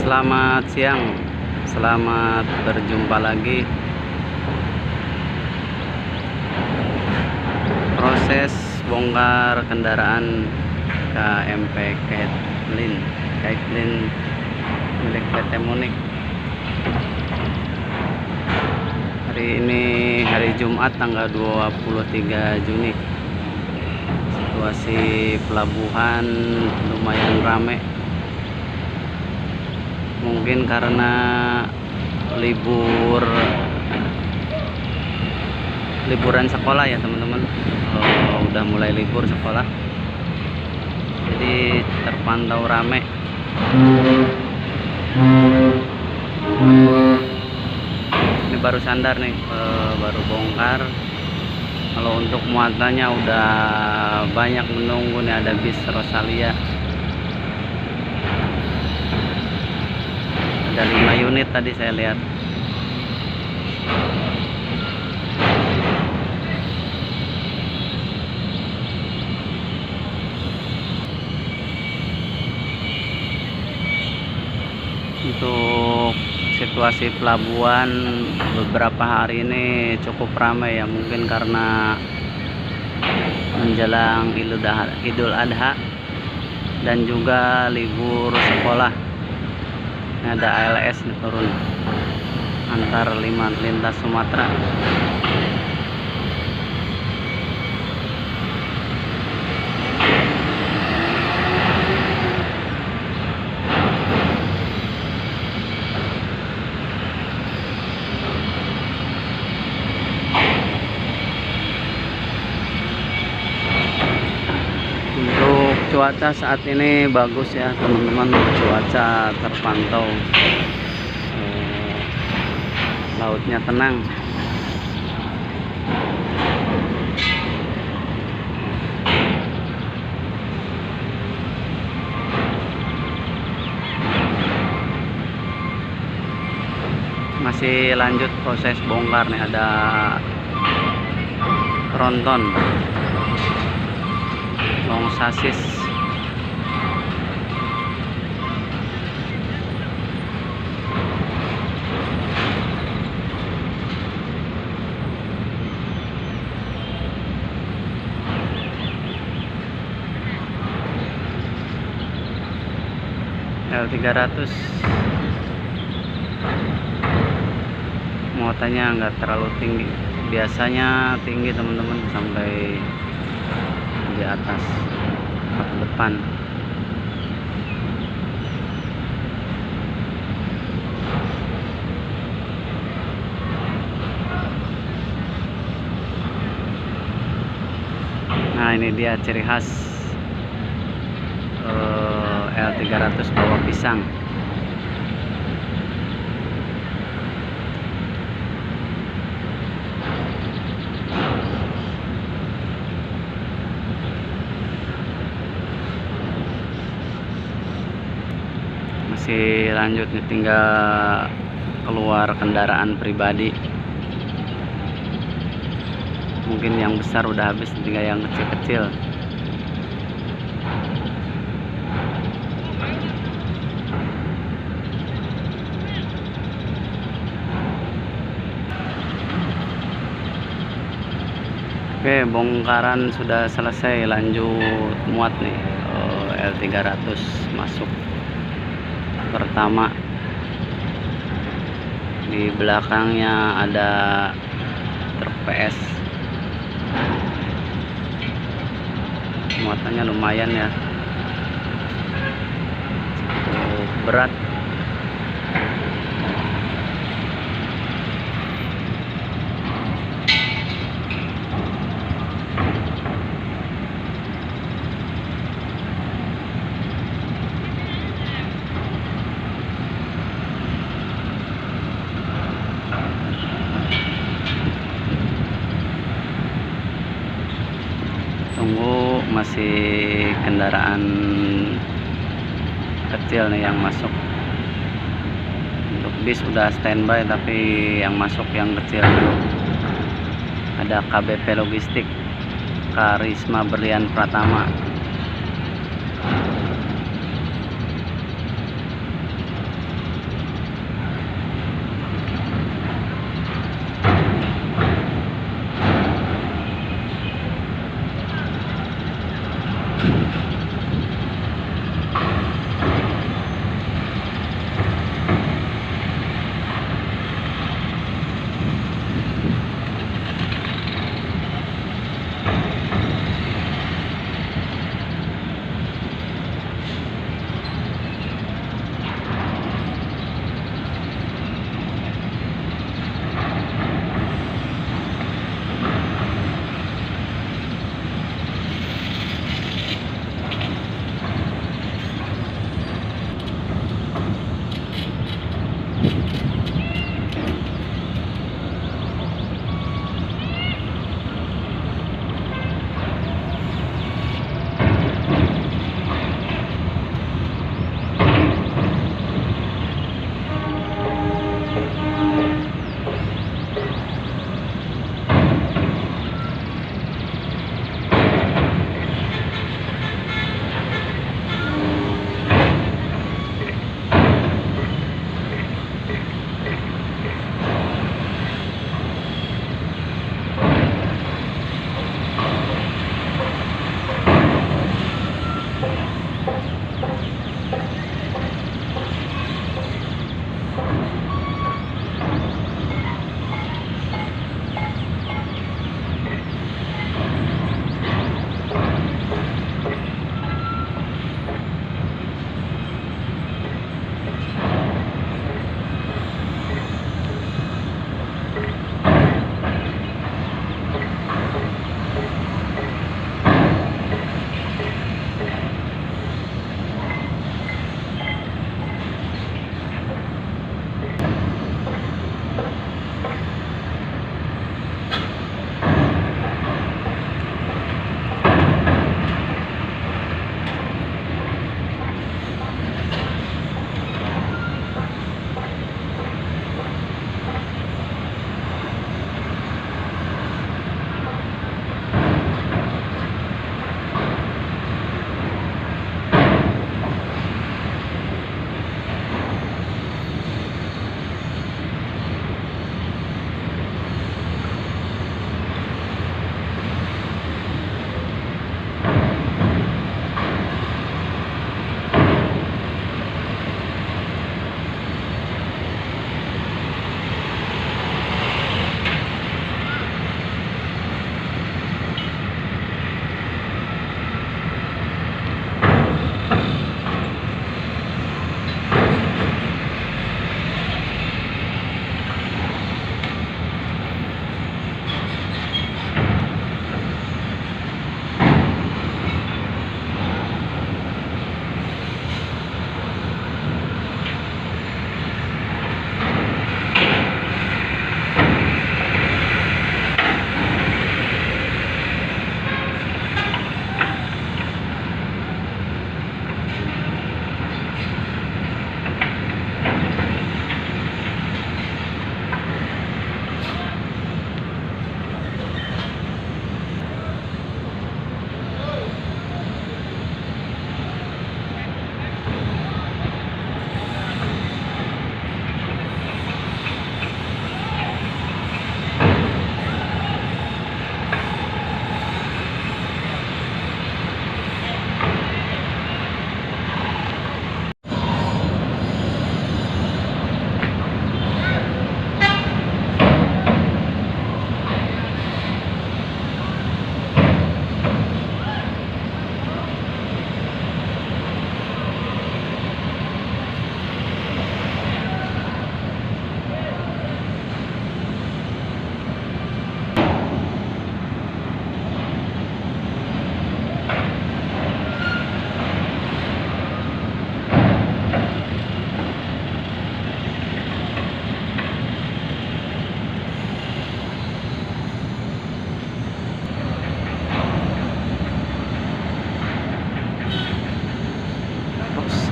Selamat siang, selamat berjumpa lagi. Proses bongkar kendaraan KMP Kaitlin milik PT Munik. Hari ini hari Jumat tanggal 23 Juni. Situasi pelabuhan lumayan ramai. Mungkin karena liburan sekolah ya teman-teman. Udah mulai libur sekolah, jadi terpantau rame. Ini baru sandar nih, baru bongkar. Kalau untuk muatannya udah banyak menunggu nih, ada bis Rosalia. Ada 5 unit tadi saya lihat. Untuk situasi pelabuhan beberapa hari ini cukup ramai ya, mungkin karena menjelang Idul Adha dan juga libur sekolah. Ini ada ALS nih turun antar lintas Sumatera. Untuk cuaca saat ini bagus ya teman-teman, cuaca terpantau, lautnya tenang. Masih lanjut proses bongkar nih, ada tronton, long sasis. L300 muatannya nggak terlalu tinggi, biasanya tinggi teman-teman, sampai di atas atau depan. Nah, ini dia ciri khas L300 bawa pisang. Masih lanjut nih, tinggal keluar kendaraan pribadi. Mungkin yang besar udah habis, tinggal yang kecil-kecil. Oke, bongkaran sudah selesai, lanjut muat nih. L300 masuk pertama. Di belakangnya ada truk PS. Muatannya lumayan ya, cukup berat. Tunggu, masih kendaraan kecil nih yang masuk. Untuk bis udah standby, tapi yang masuk yang kecil dulu. Ada KBP Logistik, Karisma Berlian Pratama.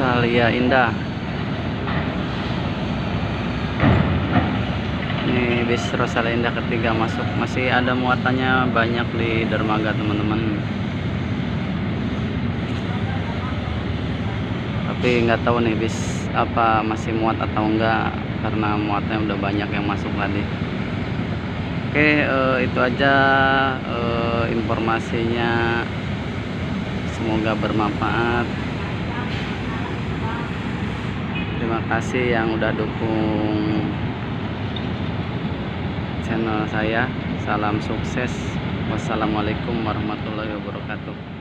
Rosalia Indah. Ini bis Rosalia Indah ketiga masuk, masih ada muatannya banyak di dermaga teman-teman, tapi nggak tahu nih bis apa masih muat atau enggak karena muatnya udah banyak yang masuk tadi. Oke, itu aja informasinya, semoga bermanfaat. Terima kasih yang udah dukung channel saya. Salam sukses. Wassalamualaikum warahmatullahi wabarakatuh.